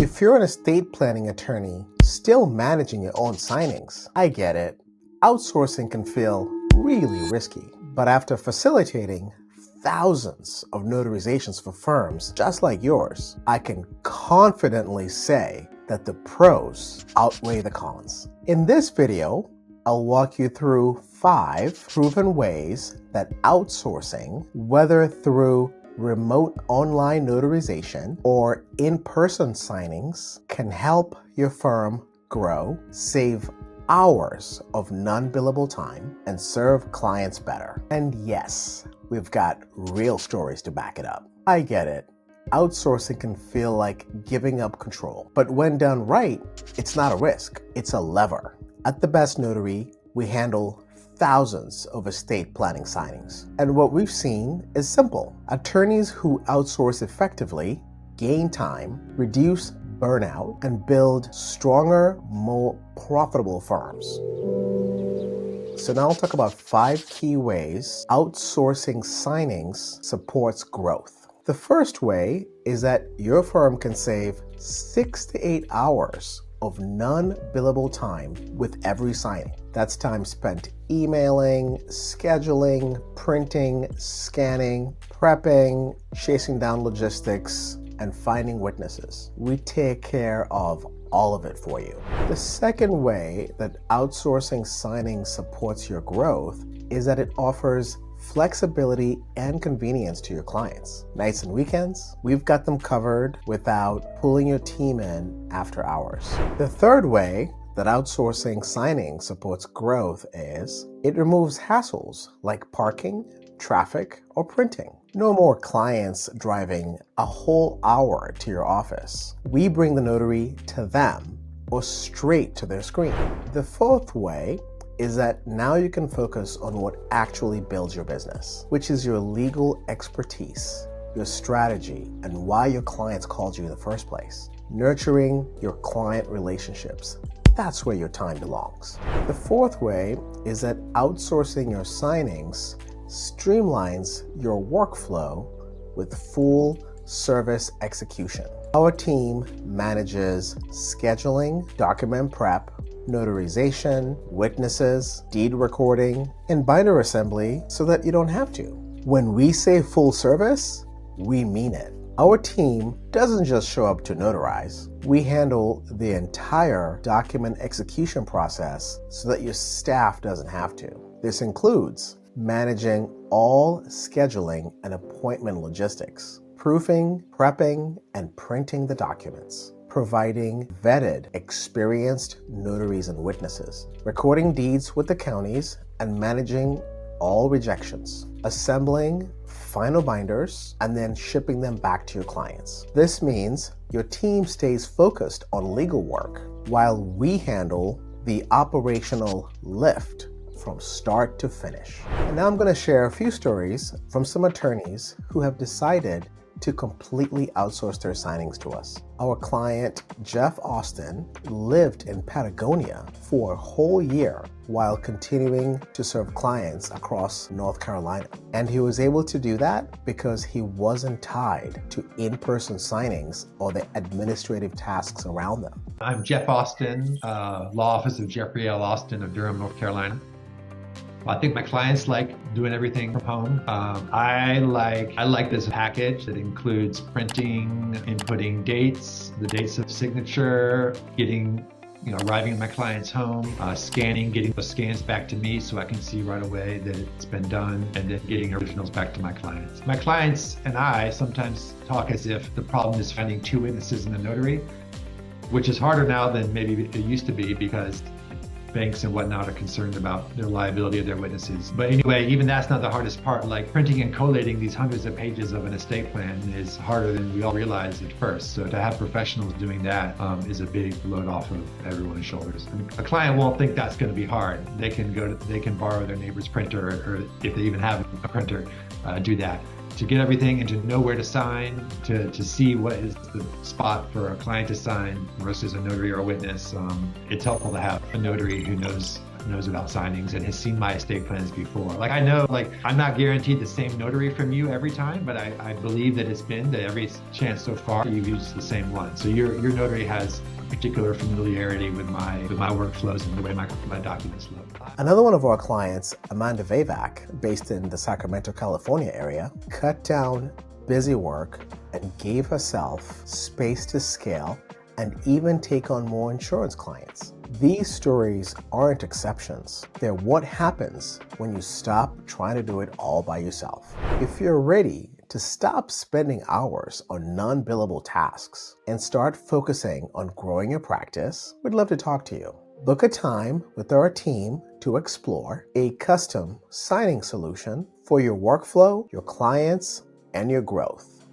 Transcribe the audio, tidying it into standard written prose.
If you're an estate planning attorney still managing your own signings, I get it. Outsourcing can feel really risky, but after facilitating thousands of notarizations for firms just like yours, I can confidently say that the pros outweigh the cons. In this video, I'll walk you through 5 proven ways that outsourcing, whether through remote online notarization or in-person signings, can help your firm grow, save hours of non-billable time, and serve clients better. And yes, we've got real stories to back it up. I get it. Outsourcing can feel like giving up control, but when done right, it's not a risk, it's a lever. At the Best Notary, we handle thousands of estate planning signings. And what we've seen is simple. Attorneys who outsource effectively gain time, reduce burnout, and build stronger, more profitable firms. So now I'll talk about 5 key ways outsourcing signings supports growth. The first way is that your firm can save 6 to 8 hours of non-billable time with every signing. That's time spent emailing, scheduling, printing, scanning, prepping, chasing down logistics, and finding witnesses. We take care of all of it for you. The second way that outsourcing signing supports your growth is that it offers flexibility and convenience to your clients. Nights and weekends, we've got them covered without pulling your team in after hours. The third way that outsourcing signing supports growth is it removes hassles like parking, traffic, or printing. No more clients driving a whole hour to your office. We bring the notary to them or straight to their screen. The fourth way is that now you can focus on what actually builds your business, which is your legal expertise, your strategy, and why your clients called you in the first place. Nurturing your client relationships. That's where your time belongs. The fourth way is that outsourcing your signings streamlines your workflow with full service execution. Our team manages scheduling, document prep, notarization, witnesses, deed recording, and binder assembly so that you don't have to. When we say full service, we mean it. Our team doesn't just show up to notarize. We handle the entire document execution process so that your staff doesn't have to. This includes managing all scheduling and appointment logistics, proofing, prepping, and printing the documents, providing vetted, experienced notaries and witnesses, recording deeds with the counties, and managing all rejections, assembling final binders, and then shipping them back to your clients. This means your team stays focused on legal work while we handle the operational lift from start to finish. And now I'm going to share a few stories from some attorneys who have decided to completely outsource their signings to us. Our client, Jeff Austin, lived in Patagonia for a whole year while continuing to serve clients across North Carolina. And he was able to do that because he wasn't tied to in-person signings or the administrative tasks around them. I'm Jeff Austin, Law Office of Jeffrey L. Austin of Durham, North Carolina. I think my clients like doing everything from home. I like this package that includes printing, inputting dates, the dates of signature, arriving at my client's home, scanning, getting the scans back to me so I can see right away that it's been done, and then getting originals back to my clients. My clients and I sometimes talk as if the problem is finding 2 witnesses in the notary, which is harder now than maybe it used to be because banks and whatnot are concerned about their liability of their witnesses. But anyway, even that's not the hardest part. Like printing and collating these hundreds of pages of an estate plan is harder than we all realize at first. So to have professionals doing that is a big load off of everyone's shoulders. I mean, a client won't think that's going to be hard. They can borrow their neighbor's printer, or if they even have a printer, do that. To get everything and to know where to sign, to see what is the spot for a client to sign versus a notary or a witness, it's helpful to have a notary who knows knows about signings and has seen my estate plans before. Like, I know, like, I'm not guaranteed the same notary from you every time, but I believe that it's been that every chance so far you've used the same one. So your notary has particular familiarity with my workflows and the way my documents look. Another one of our clients, Amanda Vavac, based in the Sacramento, California area, cut down busy work and gave herself space to scale and even take on more insurance clients. These stories aren't exceptions. They're what happens when you stop trying to do it all by yourself. If you're ready to stop spending hours on non-billable tasks and start focusing on growing your practice, we'd love to talk to you. Book a time with our team to explore a custom signing solution for your workflow, your clients, and your growth.